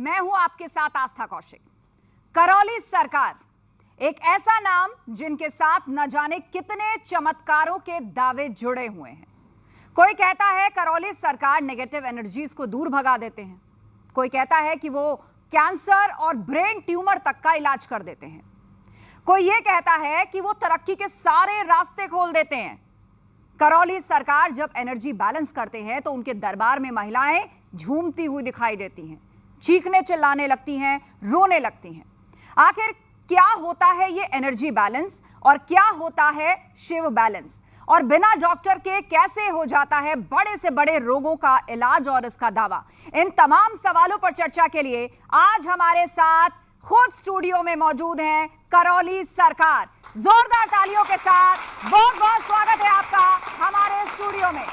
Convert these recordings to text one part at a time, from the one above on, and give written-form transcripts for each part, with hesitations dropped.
मैं हूं आपके साथ आस्था कौशिक। करौली सरकार, एक ऐसा नाम जिनके साथ न जाने कितने चमत्कारों के दावे जुड़े हुए हैं। कोई कहता है करौली सरकार नेगेटिव एनर्जीज को दूर भगा देते हैं, कोई कहता है कि वो कैंसर और ब्रेन ट्यूमर तक का इलाज कर देते हैं, कोई ये कहता है कि वो तरक्की के सारे रास्ते खोल देते हैं। करौली सरकार जब एनर्जी बैलेंस करते हैं तो उनके दरबार में महिलाएं झूमती हुई दिखाई देती हैं, चीखने चिल्लाने लगती हैं, रोने लगती हैं। आखिर क्या होता है ये एनर्जी बैलेंस और क्या होता है शिव बैलेंस, और बिना डॉक्टर के कैसे हो जाता है बड़े से बड़े रोगों का इलाज और इसका दावा? इन तमाम सवालों पर चर्चा के लिए आज हमारे साथ खुद स्टूडियो में मौजूद हैं करौली सरकार। जोरदार तालियों के साथ बहुत बहुत स्वागत है आपका हमारे स्टूडियो में।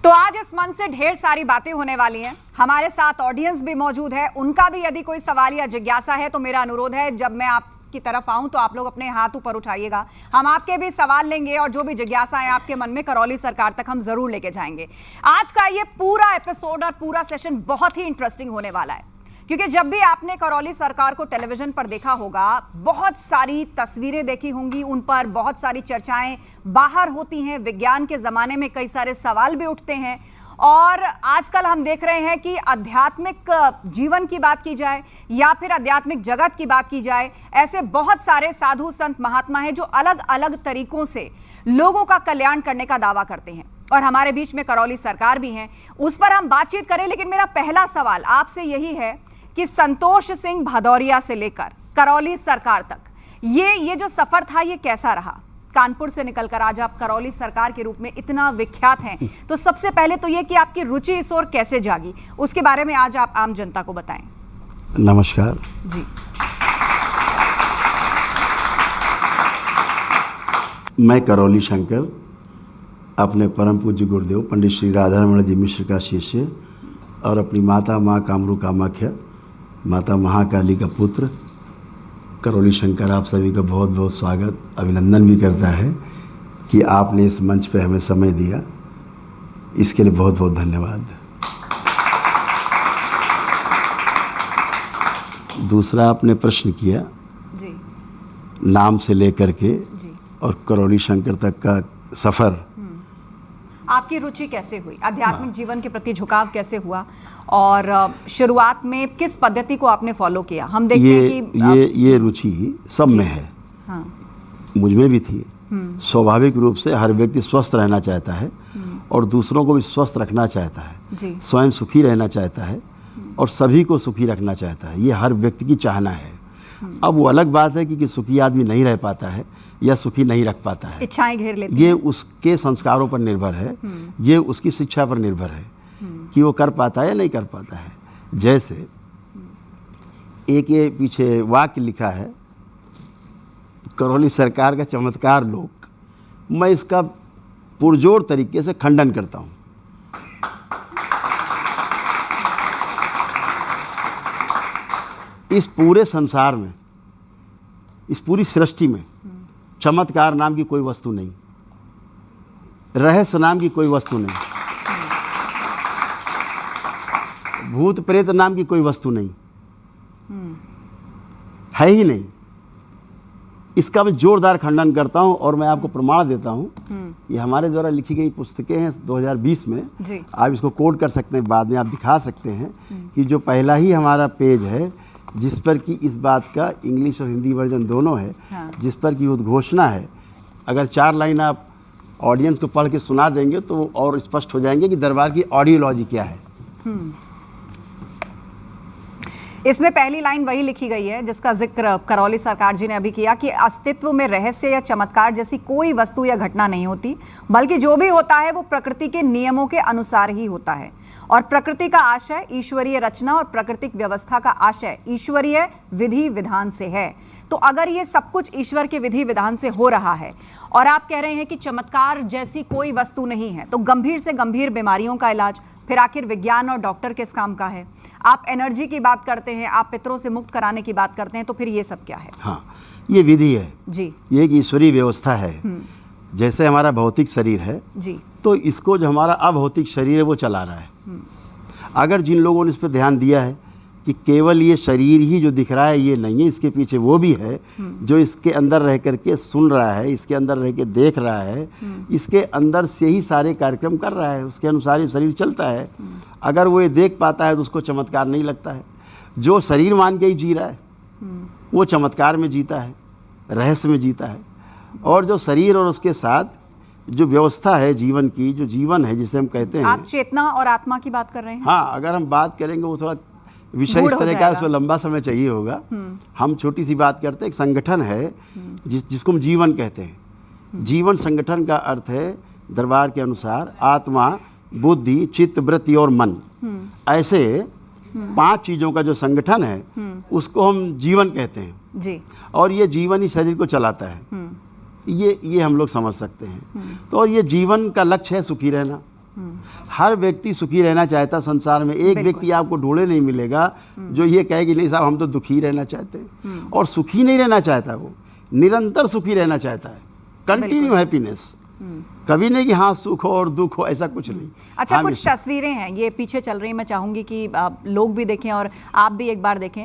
तो आज इस मंच से ढेर सारी बातें होने वाली हैं। हमारे साथ ऑडियंस भी मौजूद है, उनका भी यदि कोई सवाल या जिज्ञासा है तो मेरा अनुरोध है जब मैं आपकी तरफ आऊं तो आप लोग अपने हाथ ऊपर उठाइएगा। हम आपके भी सवाल लेंगे और जो भी जिज्ञासा है आपके मन में करौली सरकार तक हम जरूर लेके जाएंगे। आज का ये पूरा एपिसोड और पूरा सेशन बहुत ही इंटरेस्टिंग होने वाला है, क्योंकि जब भी आपने करौली सरकार को टेलीविजन पर देखा होगा, बहुत सारी तस्वीरें देखी होंगी, उन पर बहुत सारी चर्चाएं बाहर होती हैं, विज्ञान के ज़माने में कई सारे सवाल भी उठते हैं। और आजकल हम देख रहे हैं कि आध्यात्मिक जीवन की बात की जाए या फिर आध्यात्मिक जगत की बात की जाए, ऐसे बहुत सारे साधु संत महात्मा हैं जो अलग अलग तरीकों से लोगों का कल्याण करने का दावा करते हैं। और हमारे बीच में करौली सरकार भी हैं, उस पर हम बातचीत करें। लेकिन मेरा पहला सवाल आपसे यही है कि संतोष सिंह भदौरिया से लेकर करौली सरकार तक ये जो सफर था ये कैसा रहा? कानपुर से निकलकर आज आप करौली सरकार के रूप में इतना विख्यात हैं, तो सबसे पहले तो ये कि आपकी रुचि इस ओर कैसे जागी, उसके बारे में आज आप आम जनता को बताएं। नमस्कार जी। मैं करौली शंकर, अपने परम पूज्य गुरुदेव पंडित श्री राधारमण जी मिश्र का शिष्य और अपनी माता माँ कामरू कामाख्या, माता महाकाली का पुत्र करौली शंकर, आप सभी का बहुत बहुत स्वागत अभिनंदन भी करता है कि आपने इस मंच पे हमें समय दिया, इसके लिए बहुत बहुत धन्यवाद। दूसरा आपने प्रश्न किया जी, नाम से लेकर के जी, और करौली शंकर तक का सफ़र, आपकी रुचि कैसे हुई, आध्यात्मिक जीवन के प्रति झुकाव कैसे हुआ, और शुरुआत में किस पद्धति को आपने फॉलो किया? हम देखते हैं कि ये रुचि सब में है। हाँ। मुझ में भी थी। स्वाभाविक रूप से हर व्यक्ति स्वस्थ रहना चाहता है और दूसरों को भी स्वस्थ रखना चाहता है, स्वयं सुखी रहना चाहता है और सभी को सुखी रखना चाहता है। ये हर व्यक्ति की चाहना है। अब वो अलग बात है कि सुखी आदमी नहीं रह पाता है या सुखी नहीं रख पाता है, इच्छाएं घेर लेती ये उसके संस्कारों पर निर्भर है, ये उसकी शिक्षा पर निर्भर है कि वो कर पाता है या नहीं कर पाता है। जैसे एक ये पीछे वाक्य लिखा है, करौली सरकार का चमत्कार लोक, मैं इसका पुरजोर तरीके से खंडन करता हूँ। इस पूरे संसार में, इस पूरी सृष्टि में चमत्कार नाम की कोई वस्तु नहीं, रहस्य नाम की कोई वस्तु नहीं, भूत प्रेत नाम की कोई वस्तु नहीं, है ही नहीं। इसका मैं जोरदार खंडन करता हूं और मैं आपको प्रमाण देता हूं। ये हमारे द्वारा लिखी गई पुस्तकें हैं 2020 में, आप इसको कोड कर सकते हैं, बाद में आप दिखा सकते हैं कि जो पहला ही हमारा पेज है जिस पर कि इस बात का इंग्लिश और हिंदी वर्जन दोनों है, जिस पर कि उद्घोषणा है। अगर 4 लाइन आप ऑडियंस को पढ़ के सुना देंगे तो वो और स्पष्ट हो जाएंगे कि दरबार की ऑडियोलॉजी क्या है। इसमें पहली लाइन वही लिखी गई है जिसका जिक्र करौली सरकार जी ने अभी किया कि अस्तित्व में रहस्य या चमत्कार जैसी कोई वस्तु या घटना नहीं होती, बल्कि जो भी होता है वो प्रकृति के नियमों के अनुसार ही होता है, और प्रकृति का आशय ईश्वरीय रचना और प्राकृतिक व्यवस्था का आशय ईश्वरीय विधि विधान से है। तो अगर ये सब कुछ ईश्वर के विधि विधान से हो रहा है और आप कह रहे हैं कि चमत्कार जैसी कोई वस्तु नहीं है, तो गंभीर से गंभीर बीमारियों का इलाज, फिर आखिर विज्ञान और डॉक्टर किस काम का है? आप एनर्जी की बात करते हैं, आप पितरों से मुक्त कराने की बात करते हैं, तो फिर ये सब क्या है? हाँ, ये विधि है जी, ये एक ईश्वरीय व्यवस्था है। जैसे हमारा भौतिक शरीर है जी, तो इसको जो हमारा अभौतिक शरीर है वो चला रहा है। अगर जिन लोगों ने इस पर ध्यान दिया है कि केवल ये शरीर ही जो दिख रहा है ये नहीं है, इसके पीछे वो भी है जो इसके अंदर रह करके सुन रहा है, इसके अंदर रह के देख रहा है, इसके अंदर से ही सारे कार्यक्रम कर रहा है, उसके अनुसार ही शरीर चलता है। अगर वो ये देख पाता है तो उसको चमत्कार नहीं लगता है। जो शरीर मान के ही जी रहा है वो चमत्कार में जीता है, रहस्य में जीता है। और जो शरीर और उसके साथ जो व्यवस्था है जीवन की, जो जीवन है जिसे हम कहते हैं, आप चेतना और आत्मा की बात कर रहे हैं? हाँ, अगर हम बात करेंगे वो थोड़ा विषय इस तरह का है, उसमें लंबा समय चाहिए होगा। हम छोटी सी बात करते हैं। एक संगठन है जिसको हम जीवन कहते हैं। जीवन संगठन का अर्थ है दरबार के अनुसार आत्मा, बुद्धि, चित्त, वृत्ति और मन। ऐसे 5 चीज़ों का जो संगठन है उसको हम जीवन कहते हैं जी। और ये जीवन ही शरीर को चलाता है। ये हम लोग समझ सकते हैं। तो और ये जीवन का लक्ष्य है सुखी रहना। हर व्यक्ति सुखी रहना चाहता संसार में। एक व्यक्ति आपको ढूंढे नहीं मिलेगा जो ये कहे कि नहीं साहब हम तो दुखी रहना चाहते हैं। और सुखी नहीं रहना चाहता, वो निरंतर सुखी रहना चाहता है, कंटिन्यू हैप्पीनेस। कभी नहीं कि हाँ सुख हो और दुख हो, ऐसा कुछ नहीं। अच्छा, कुछ तस्वीरें हैं ये पीछे चल रही हैं, मैं चाहूँगी कि लोग भी देखें और आप भी एक बार देखें।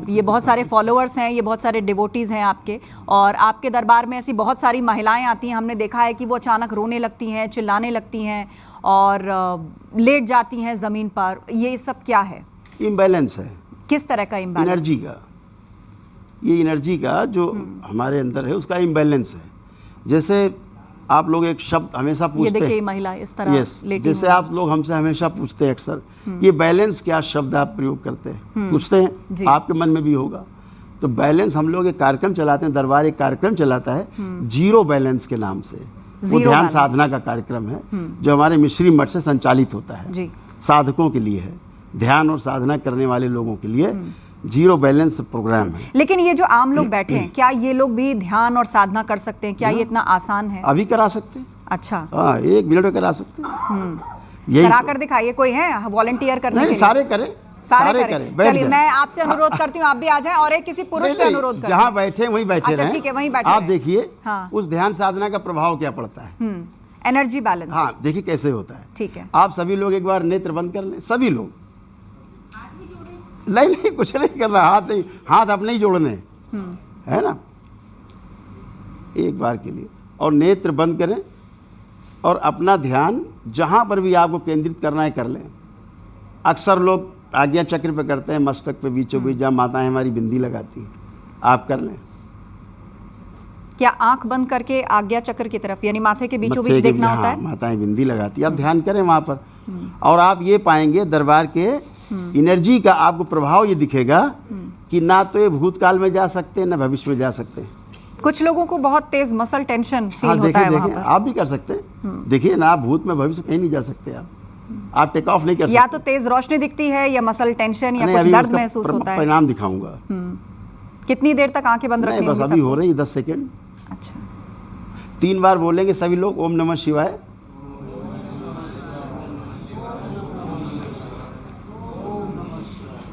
ये बहुत सारे फॉलोअर्स हैं, ये बहुत सारे डिवोटीज़ हैं आपके, और आपके दरबार में ऐसी बहुत सारी महिलाएं आती हैं। हमने देखा है कि वो अचानक रोने लगती हैं, चिल्लाने लगती हैं और लेट जाती हैं ज़मीन पर। ये सब क्या है? इम्बैलेंस है। किस तरह का इम्बैलेंस? एनर्जी का। ये एनर्जी का जो हमारे अंदर है उसका इम्बैलेंस है। जैसे आप लोग एक शब्द हमेशा पूछते हैं, ये देखिए महिला इस तरह लेटी जैसे आप लोग हमसे हमेशा पूछते हैं अक्सर ये बैलेंस क्या शब्द आप प्रयोग करते हैं, पूछते हैं, आपके मन में भी होगा। तो बैलेंस हम लोग एक कार्यक्रम चलाते हैं, दरबार एक कार्यक्रम चलाता है जीरो बैलेंस के नाम से। वो ध्यान साधना का कार्यक्रम है जो हमारे मिश्री मठ से संचालित होता है जी। साधकों के लिए है, ध्यान और साधना करने वाले लोगों के लिए जीरो बैलेंस प्रोग्राम है। लेकिन ये जो आम लोग बैठे हैं, क्या ये लोग भी ध्यान और साधना कर सकते हैं? क्या ये इतना आसान है? अभी करा सकते हैं। अच्छा, हाँ, 1 मिनट में करा सकते हैं। करा कर दिखाइए। कोई है वॉलंटियर करने के लिए? सारे करें, सारे करें। चलिए, मैं आपसे अनुरोध करती हूँ, आप भी आ जाएं और एक किसी पुरुष से अनुरोध करें। जहाँ बैठे वहीं बैठे अच्छा, रहें। ठीक है, वहीं बैठे आप रहें। देखिए हाँ। उस ध्यान साधना का प्रभाव क्या पड़ता है। Energy balance. हाँ, देखिए कैसे होता है। ठीक है, आप सभी लोग एक बार नेत्र बंद कर लें, सभी लोग। नहीं, कुछ नहीं कर रहा, हाथ नहीं, हाथ अपने ही जोड़ने है ना, एक बार के लिए। और नेत्र बंद करें और अपना ध्यान जहां पर भी आपको केंद्रित करना है कर लें। अक्सर लोग आज्ञा चक्र पे करते हैं, मस्तक पे बीचों बीच जहाँ माताएं हमारी बिंदी लगाती हैं, आप कर लें। क्या आंख बंद करके आज्ञा चक्र की तरफ, यानी माथे के बीचों बीच देखना होता है? माताएं बिंदी लगाती है, आप ध्यान करें वहां पर। और आप ये पाएंगे दरबार के एनर्जी का आपको प्रभाव ये दिखेगा कि ना तो ये भूतकाल में जा सकते हैं ना भविष्य में जा सकते हैं। कुछ लोगों को बहुत तेज मसल टेंशन फील हाँ, होता है वहाँ पर। आप भी कर सकते हैं। देखिए ना, आप भूत में भविष्य कहीं नहीं जा सकते। आप टेक ऑफ नहीं कर सकते। या तो तेज रोशनी दिखती है या मसल टेंशन या कुछ दर्द महसूस होता है। परिणाम दिखाऊंगा। कितनी देर तक आंखें बंद रखनी होंगी? बस अभी हो रही है 10 सेकेंड। अच्छा, 3 बार बोलेंगे सभी लोग ओम नमः शिवाय।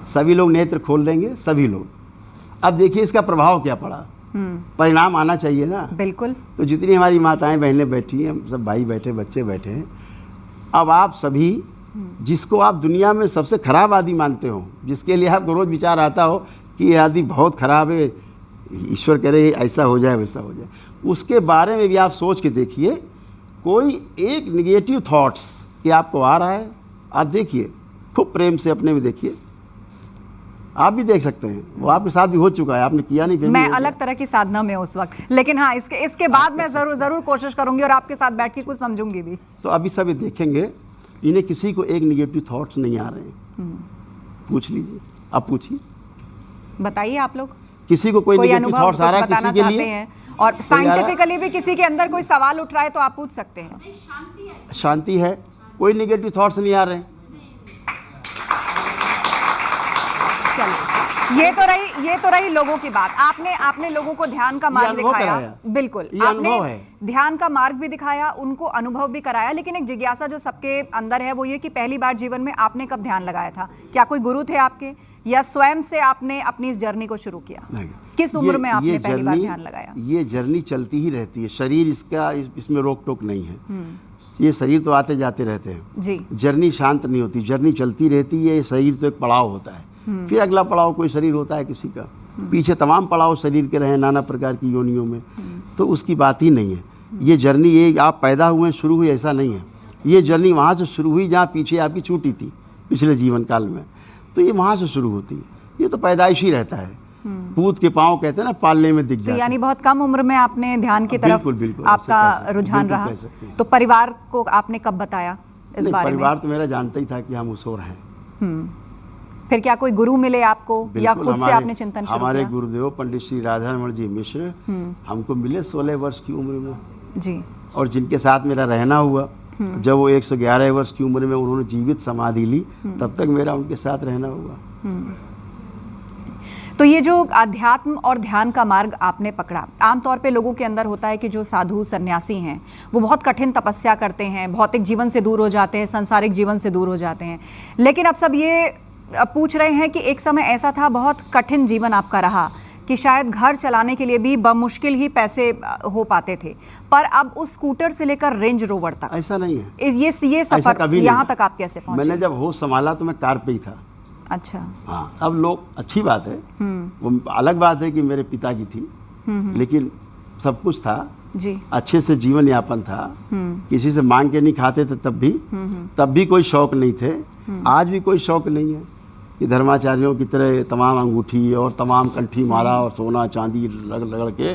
सभी लोग नेत्र खोल देंगे, सभी लोग। अब देखिए इसका प्रभाव क्या पड़ा। परिणाम आना चाहिए ना। बिल्कुल। तो जितनी हमारी माताएं बहनें बैठी हैं, सब भाई बैठे, बच्चे बैठे हैं, अब आप सभी जिसको आप दुनिया में सबसे खराब आदमी मानते हो, जिसके लिए आपको रोज विचार आता हो कि ये आदमी बहुत खराब है, ईश्वर करे ऐसा हो जाए वैसा हो जाए, उसके बारे में भी आप सोच के देखिए। कोई एक निगेटिव थॉट्स कि आपको आ रहा है, आप देखिए, खूब प्रेम से अपने में देखिए। आप भी देख सकते हैं, वो आपके साथ भी हो चुका है, आपने किया नहीं। मैं अलग तरह की साधना में उस वक्त, लेकिन हाँ, इसके बाद मैं जरूर कोशिश करूंगी और आपके साथ बैठ के कुछ समझूंगी भी। तो अभी सब देखेंगे, इन्हें किसी को एक निगेटिव थॉट्स नहीं आ रहे हैं। पूछ लीजिए, आप पूछिए, बताइए आप लोग, किसी को कोई निगेटिव थॉट्स आ रहा है किसी के लिए? हैं और साइंटिफिकली भी किसी के अंदर कोई सवाल उठ रहा है तो आप पूछ सकते हैं। शांति है, कोई निगेटिव थॉट्स नहीं आ रहे हैं। चलिए। ये तो रही लोगों की बात। आपने लोगों को ध्यान का मार्ग दिखाया, बिल्कुल आपने ध्यान का मार्ग भी दिखाया, उनको अनुभव भी कराया। लेकिन एक जिज्ञासा जो सबके अंदर है वो ये कि पहली बार जीवन में आपने कब ध्यान लगाया था? क्या कोई गुरु थे आपके, या स्वयं से आपने अपनी इस जर्नी को शुरू किया? किस उम्र में आपने पहली बार ध्यान लगाया? ये जर्नी चलती ही रहती है, शरीर इसमें रोक टोक नहीं है। ये शरीर तो आते जाते रहते हैं जी। जर्नी शांत नहीं होती, जर्नी चलती रहती है। ये शरीर तो एक पड़ाव होता है, फिर अगला पड़ाव कोई शरीर होता है किसी का, पीछे तमाम पड़ाव शरीर के रहे नाना प्रकार की योनियों में, तो उसकी बात ही नहीं है। ये जर्नी ये आप पैदा हुए शुरू हुई ऐसा नहीं है, ये जर्नी वहाँ से शुरू हुई जहाँ पीछे आपकी छूटी थी पिछले जीवन काल में, तो ये वहाँ से शुरू होती है। ये तो पैदाइशी रहता है, पूत के पाँव कहते हैं ना पालने में दिख जाते हैं। यानी बहुत कम उम्र में आपने ध्यान की तरफ बिल्कुल, आपका रुझान रहा। तो परिवार को आपने कब बताया इस बारे में? परिवार तो मेरा जानता ही था कि हम उसोर हैं। फिर क्या कोई गुरु मिले आपको, या खुद से आपने चिंतन शुरू किया? हमारे गुरुदेव पंडित श्री राधारमण जी मिश्र हमको मिले 16 वर्ष की उम्र में जी, और जिनके साथ मेरा रहना हुआ। जब वो 111 वर्ष की उम्र में उन्होंने जीवित समाधि ली, तब तक मेरा उनके साथ रहना हुआ। तो ये जो अध्यात्म और ध्यान का मार्ग आपने पकड़ा, आमतौर पे लोगों के अंदर होता है कि जो साधु सन्यासी हैं वो बहुत कठिन तपस्या करते हैं, भौतिक जीवन से दूर हो जाते हैं, सांसारिक जीवन से दूर हो जाते हैं। लेकिन अब सब ये पूछ रहे हैं कि एक समय ऐसा था, बहुत कठिन जीवन आपका रहा कि शायद घर चलाने के लिए भी बमुश्किल ही पैसे हो पाते थे, पर अब उस स्कूटर से लेकर रेंज रोवर तक ऐसा नहीं है। ये सफर यहाँ तक आप कैसे पहुंचे? मैंने जब होश संभाला तो मैं कार पे ही था। अच्छा, हाँ, अब लोग अच्छी बात है, वो अलग बात है कि मेरे पिता की थी, लेकिन सब कुछ था जी, अच्छे से जीवन यापन था, किसी से मांग के नहीं खाते थे तब भी कोई शौक नहीं थे, आज भी कोई शौक नहीं है कि धर्माचार्यों की तरह तमाम अंगूठी और तमाम कंठी माला और सोना चांदी रगड़ के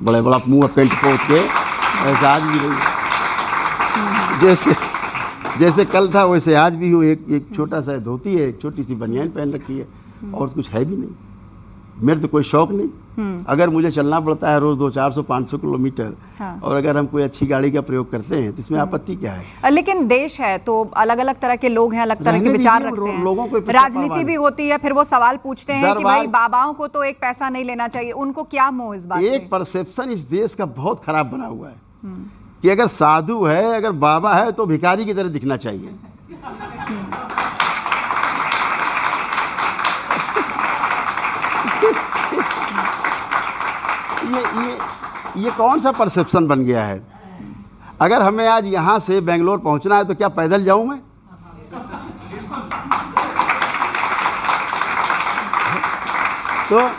बड़े बड़ा मुँह पेंट पोत के, ऐसा आज भी नहीं। जैसे कल था वैसे आज भी हूँ। एक छोटा सा धोती है, एक छोटी सी बनियान पहन रखी है, और कुछ है भी नहीं। मेरे तो कोई शौक नहीं। अगर मुझे चलना पड़ता है रोज 200-400-500 किलोमीटर, हाँ। और अगर हम कोई अच्छी गाड़ी का प्रयोग करते हैं तो इसमें आपत्ति क्या है? लेकिन देश है तो अलग अलग तरह के लोग हैं, अलग तरह के विचार रखते हैं, लोगों को राजनीति भी होती है, फिर वो सवाल पूछते हैं कि भाई बाबाओं को तो एक पैसा नहीं लेना चाहिए, उनको क्या मोह इस बात से? एक परसेप्शन इस देश का बहुत खराब बना हुआ है कि अगर साधु है, अगर बाबा है तो भिखारी की तरह दिखना चाहिए। ये कौन सा परसेप्शन बन गया है? अगर हमें आज यहाँ से बेंगलोर पहुँचना है तो क्या पैदल जाऊँ मैं? तो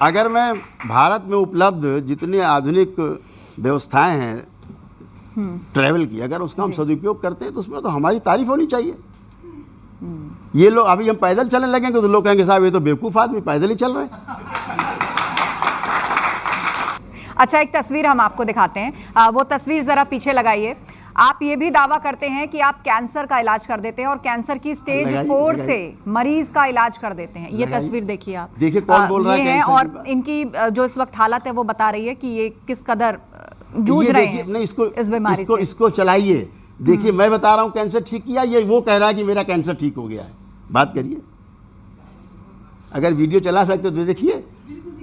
अगर मैं भारत में उपलब्ध जितनी आधुनिक व्यवस्थाएं हैं ट्रैवल की, अगर उसका हम सदुपयोग करते हैं तो उसमें तो हमारी तारीफ होनी चाहिए। ये लोग अभी हम पैदल चलने लगेंगे तो लोग कहेंगे साहब ये तो बेवकूफ़ आदमी पैदल ही चल रहे हैं। अच्छा, एक तस्वीर हम आपको दिखाते हैं, वो तस्वीर जरा पीछे लगाइए। आप ये भी दावा करते हैं कि आप कैंसर का इलाज कर देते हैं और कैंसर की स्टेज 4 से मरीज का इलाज कर देते हैं। ये तस्वीर देखिए आप, देखिए कौन बोल रहा है कैंसर और इनकी जो इस वक्त हालत है वो बता रही है कि ये किस कदर जूझ रहे हैं नहीं, इस बीमारी से। इसको चलाइए, देखिए मैं बता रहा हूँ कैंसर ठीक किया, ये वो कह रहा है कि मेरा कैंसर ठीक हो गया है। बात करिए, अगर वीडियो चला सकते तो देखिए।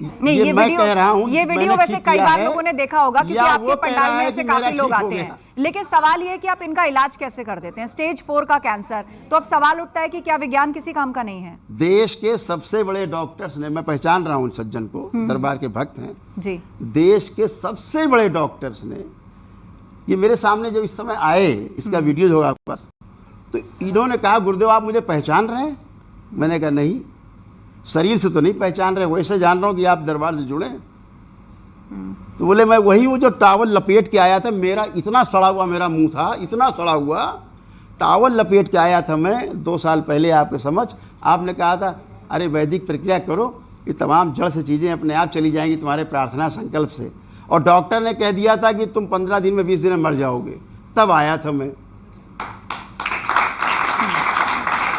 नहीं, ये मैं कह रहा हूँ, ये वीडियो वैसे कई बार लोगों ने देखा होगा क्योंकि आपके पंडाल में ऐसे काफी लोग आते हैं, लेकिन सवाल ये है कि आप इनका इलाज कैसे कर देते हैं? स्टेज 4 का कैंसर, तो अब सवाल उठता है कि क्या विज्ञान किसी काम का नहीं है? देश के सबसे बड़े डॉक्टर्स ने, मैं पहचान रहा हूँ उन सज्जन को, दरबार के भक्त हैं जी, देश के सबसे बड़े डॉक्टर्स ने, ये मेरे सामने जब इस समय आए, इसका वीडियो होगा आपके पास, तो इन्होंने कहा गुरुदेव आप मुझे पहचान रहे हैं? मैंने कहा नहीं, शरीर से तो नहीं पहचान रहे, वैसे जान रहा हूँ कि आप दरबार से जुड़े। तो बोले मैं वही हूँ जो टावल लपेट के आया था, मेरा इतना सड़ा हुआ मेरा मुंह था, इतना सड़ा हुआ टावल लपेट के आया था मैं 2 साल पहले आपके समझ। आपने कहा था अरे वैदिक प्रक्रिया करो, ये तमाम जड़ से चीज़ें अपने आप चली जाएंगी तुम्हारे प्रार्थना संकल्प से, और डॉक्टर ने कह दिया था कि तुम 15 दिन में 20 दिन में मर जाओगे, तब आया था मैं।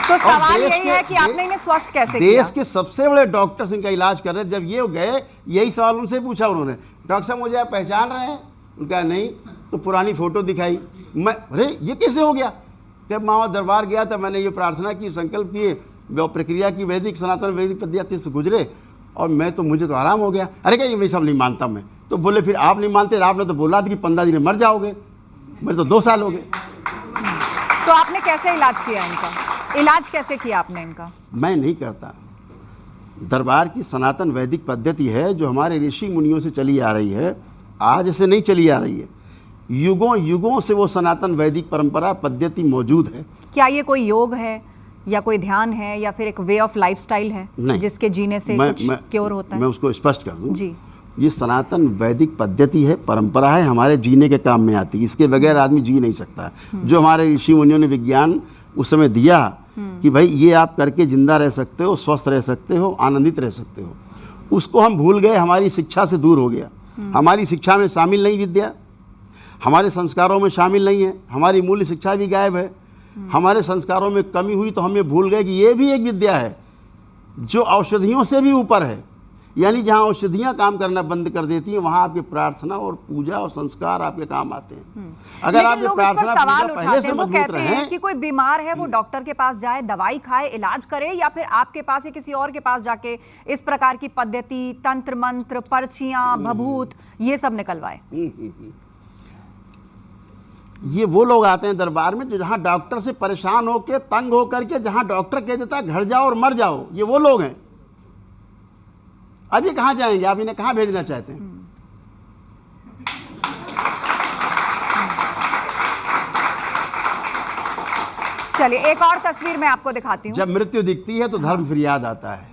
तो सवाल यही है कि आपने इन्हें स्वस्थ कैसे किया? देश के सबसे बड़े डॉक्टर्स इनका इलाज कर रहे थे। जब ये गए, यही सवाल उनसे पूछा उन्होंने, डॉक्टर साहब मुझे आप पहचान रहे हैं? उनका नहीं, तो पुरानी फोटो दिखाई। मैं अरे ये कैसे हो गया? जब मामा दरबार गया था, मैंने ये प्रार्थना की, संकल्प किए, वो प्रक्रिया की वैदिक सनातन वैदिक पद्धति से गुजरे और मुझे तो आराम हो गया। अरे क्या, ये मैं सब नहीं मानता मैं। तो बोले फिर आप नहीं मानते, आपने तो बोला था कि 15 दिन में मर जाओगे, मेरे तो 2 साल हो गए। तो आपने कैसे इलाज किया इनका? इलाज कैसे किया आपने इनका? मैं नहीं करता। दरबार की सनातन वैदिक पद्धति है जो हमारे ऋषि मुनियों से चली आ रही है, आज से नहीं चली आ रही है, युगों युगों से वो सनातन वैदिक परंपरा पद्धति मौजूद है। क्या ये कोई योग है या कोई ध्यान है या फिर एक वे ऑफ लाइफस्टाइल है जिसके जीने से कुछ क्योर होता है? मैं उसको स्पष्ट कर दूं जी। ये सनातन वैदिक पद्धति है, परंपरा है, हमारे जीने के काम में आती है। इसके बगैर आदमी जी नहीं सकता। जो हमारे ऋषि मुनियों ने विज्ञान उस समय दिया कि भाई ये आप करके जिंदा रह सकते हो, स्वस्थ रह सकते हो, आनंदित रह सकते हो, उसको हम भूल गए। हमारी शिक्षा से दूर हो गया। हमारी शिक्षा में शामिल नहीं विद्या, हमारे संस्कारों में शामिल नहीं है, हमारी मूल्य शिक्षा भी गायब है। हमारे संस्कारों में कमी हुई तो हमें भूल गए कि ये भी एक विद्या है जो औषधियों से भी ऊपर है। यानी जहाँ औषधियाँ काम करना बंद कर देती हैं, वहाँ आपकी प्रार्थना और पूजा और संस्कार आपके काम आते हैं। अगर आपकी प्रार्थना सवाल पूजा पहले से वो मजबूत कहते हैं रहे कि कोई बीमार है वो डॉक्टर के पास जाए, दवाई खाए, इलाज करे, या फिर आपके पास या किसी और के पास जाके इस प्रकार की पद्धति, तंत्र मंत्र, पर्चियां, भभूत ये सब निकलवाए। ये वो लोग आते हैं दरबार में जो जहाँ डॉक्टर से परेशान होकर तंग होकर के, जहाँ डॉक्टर कह देता है घर जाओ और मर जाओ, ये वो लोग हैं। अब ये कहाँ जाएंगे? आप इन्हें कहाँ भेजना चाहते हैं? चलिए एक और तस्वीर मैं आपको दिखाती हूँ। जब मृत्यु दिखती है तो धर्म फिर याद आता है।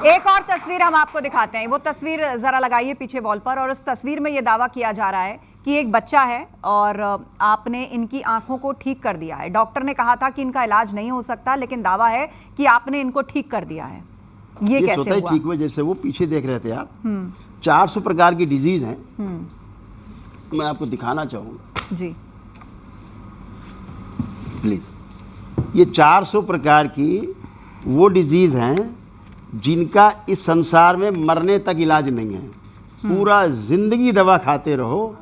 एक और तस्वीर हम आपको दिखाते हैं। वो तस्वीर जरा लगाइए पीछे वॉल पर। और उस तस्वीर में ये दावा किया जा रहा है कि एक बच्चा है और आपने इनकी आंखों को ठीक कर दिया है। डॉक्टर ने कहा था कि इनका इलाज नहीं हो सकता, लेकिन दावा है कि आपने इनको ठीक कर दिया है। ये कैसे हुआ? ठीक हुआ। जैसे वो पीछे देख रहे थे आप, 400 प्रकार की डिजीज हैं। मैं आपको दिखाना चाहूंगा जी, प्लीज। ये 400 प्रकार की वो डिजीज हैं जिनका इस संसार में मरने तक इलाज नहीं है। पूरा जिंदगी दवा खाते रहो,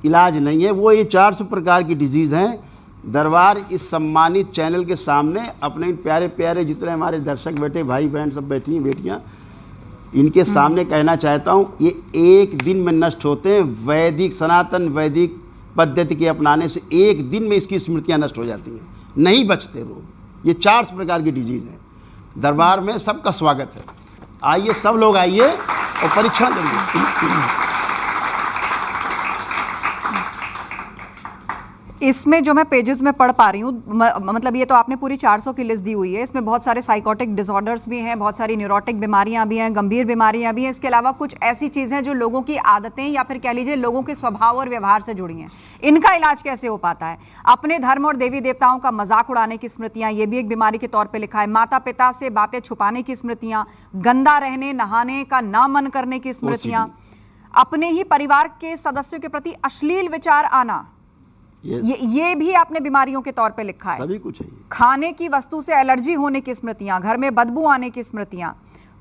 इलाज नहीं है। वो ये 400 प्रकार की डिजीज हैं। दरबार इस सम्मानित चैनल के सामने अपने इन प्यारे प्यारे जितने हमारे दर्शक बैठे, भाई बहन सब बैठी हैं, बेटियां, इनके सामने कहना चाहता हूँ, ये एक दिन में नष्ट होते हैं। वैदिक सनातन वैदिक पद्धति के अपनाने से एक दिन में इसकी स्मृतियाँ नष्ट हो जाती हैं, नहीं बचते लोग। ये 400 प्रकार की डिजीज हैं। दरबार में सबका स्वागत है। आइए, सब लोग आइए और परीक्षण करिए। इसमें जो मैं पेजेस में पढ़ पा रही हूँ, मतलब ये तो आपने पूरी 400 की लिस्ट दी हुई है। इसमें बहुत सारे साइकोटिक डिसऑर्डर्स भी हैं, बहुत सारी न्यूरोटिक बीमारियां भी हैं, गंभीर बीमारियां भी हैं। इसके अलावा कुछ ऐसी चीज़ें जो लोगों की आदतें या फिर कह लीजिए लोगों के स्वभाव और व्यवहार से जुड़ी हैं। इनका इलाज कैसे हो पाता है? अपने धर्म और देवी देवताओं का मजाक उड़ाने की स्मृतियाँ, ये भी एक बीमारी के तौर पर लिखा है। माता पिता से बातें छुपाने की स्मृतियाँ, गंदा रहने नहाने का ना मन करने की स्मृतियाँ, अपने ही परिवार के सदस्यों के प्रति अश्लील विचार आना, ये भी आपने बीमारियों के तौर पे लिखा है। सभी कुछ है। खाने की वस्तु से एलर्जी होने की स्मृतियां, घर में बदबू आने की स्मृतियां,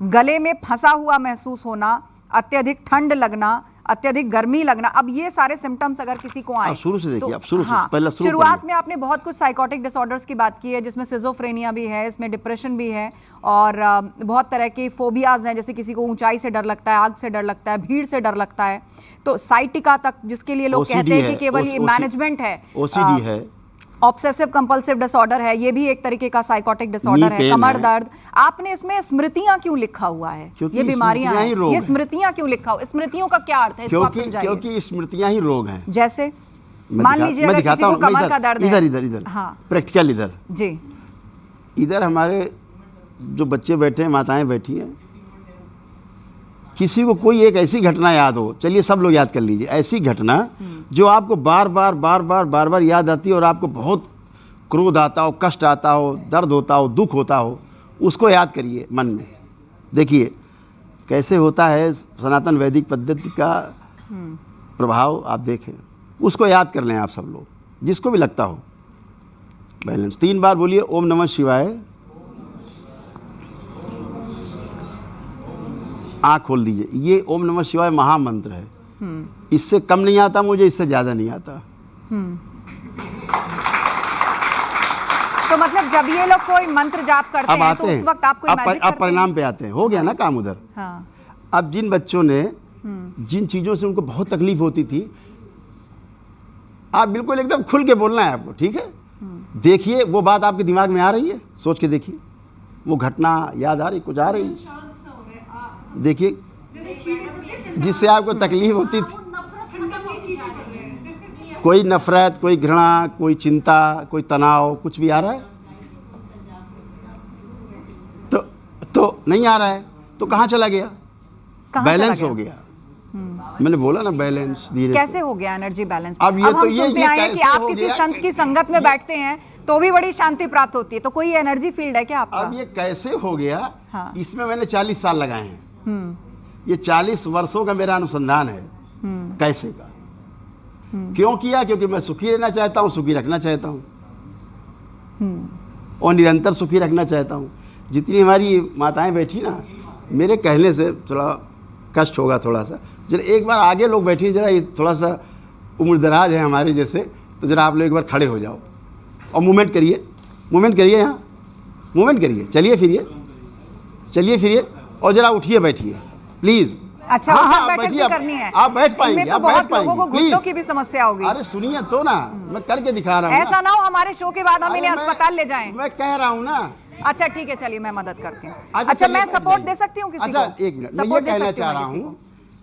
गले में फंसा हुआ महसूस होना, अत्यधिक ठंड लगना, अत्यधिक गर्मी लगना। अब ये सारे सिम्टम्स अगर किसी को आए, शुरू से देखिए, आप शुरू से हाँ, पहले शुरुआत में आपने बहुत कुछ साइकोटिक डिसऑर्डर्स की बात की है, जिसमें सिजोफ्रेनिया भी है, इसमें डिप्रेशन भी है, और बहुत तरह के फोबियाज हैं। जैसे किसी को ऊंचाई से डर लगता है, आग से डर लगता है, भीड़ से डर लगता है। तो साइटिका तक, जिसके लिए लोग कहते हैं कि केवल ये मैनेजमेंट है। ओसीडी है, ऑब्सेसिव कंपल्सिव डिसऑर्डर है, ये भी एक तरीके का साइकोटिक डिसऑर्डर है। कमर दर्द। आपने इसमें स्मृतियां क्यों लिखा हुआ है? ये बीमारियां हैं, ये स्मृतियां क्यों लिखा हुआ? स्मृतियों का क्या अर्थ है? क्योंकि स्मृतियां ही रोग हैं। जैसे मान लीजिए अगर किसी को कमर का दर्द है, इधर इधर इधर, हाँ, प्रैक्टिकल इधर जी, इधर हमारे जो बच्चे बैठे हैं, माताएं बैठी हैं, किसी को कोई एक ऐसी घटना याद हो, चलिए सब लोग याद कर लीजिए, ऐसी घटना जो आपको बार बार याद आती है और आपको बहुत क्रोध आता हो, कष्ट आता हो, दर्द होता हो, दुख होता हो, उसको याद करिए मन में। देखिए कैसे होता है सनातन वैदिक पद्धति का प्रभाव, आप देखें, उसको याद कर लें आप सब लोग, जिसको भी लगता हो। बैलेंस 3 बार बोलिए, ओम नमः शिवाय। आँख खोल दीजिए। ये ओम नमः शिवाय महामंत्र है। इससे कम नहीं आता मुझे, इससे ज्यादा नहीं आता। तो मतलब जब ये लोग कोई मंत्र जाप करते हैं तो उस वक्त आप कोई मैजिक करते हैं? परिणाम पे आते हैं, हो गया ना काम उधर। हाँ। अब जिन बच्चों ने जिन चीजों से उनको बहुत तकलीफ होती थी, आप बिल्कुल एकदम खुल के बोलना है आपको, ठीक है? देखिए वो बात आपके दिमाग में आ रही है, सोच के देखिए, वो घटना याद आ रही, कुछ आ रही, देखिए जिससे आपको तकलीफ होती थी, कोई नफरत, कोई घृणा, कोई चिंता, कोई तनाव, कुछ भी आ रहा है? तो नहीं आ रहा है, तो कहाँ चला गया? बैलेंस हो गया। मैंने बोला ना बैलेंस धीरे कैसे हो गया एनर्जी बैलेंस? अब ये तो ये कि आप किसी संत की संगत में बैठते हैं तो भी बड़ी शांति प्राप्त होती है, तो कोई एनर्जी फील्ड है क्या आपका? अब ये कैसे हो गया? हाँ। इसमें मैंने 40 साल लगाए हैं। ये 40 वर्षों का मेरा अनुसंधान है कैसे का। क्यों किया? क्योंकि मैं सुखी रहना चाहता हूँ, सुखी रखना चाहता हूँ, और निरंतर सुखी रखना चाहता हूँ। जितनी हमारी माताएं बैठी ना, मेरे कहने से थोड़ा कष्ट होगा थोड़ा सा, जरा एक बार आगे लोग बैठिए, जरा ये थोड़ा सा उम्रदराज है हमारे जैसे, तो जरा आप लोग एक बार खड़े हो जाओ और मूवमेंट करिए, मूवमेंट करिए, यहाँ मूवमेंट करिए, चलिए फिरिए और जरा उठिए, बैठिए प्लीज। अच्छा, हाँ, बैठक बैठिए, करनी है। आप बैठ पाएंगे, तो आप बैठ बहुत लोगों को पाएंगे, घुटनों प्लीज। की भी समस्या होगी। अरे सुनिए तो ना, मैं करके दिखा रहा हूँ। ऐसा ना हो हमारे शो के बाद हम इन्हें अरे अस्पताल ले जाएं। मैं कह रहा हूँ ना। अच्छा ठीक है, चलिए मैं मदद करती हूँ। अच्छा, अच्छा, मैं चलिए, सपोर्ट दे सकती हूँ किसी को? अच्छा एक मिनट, मैं ये कहना चाह रहा हूँ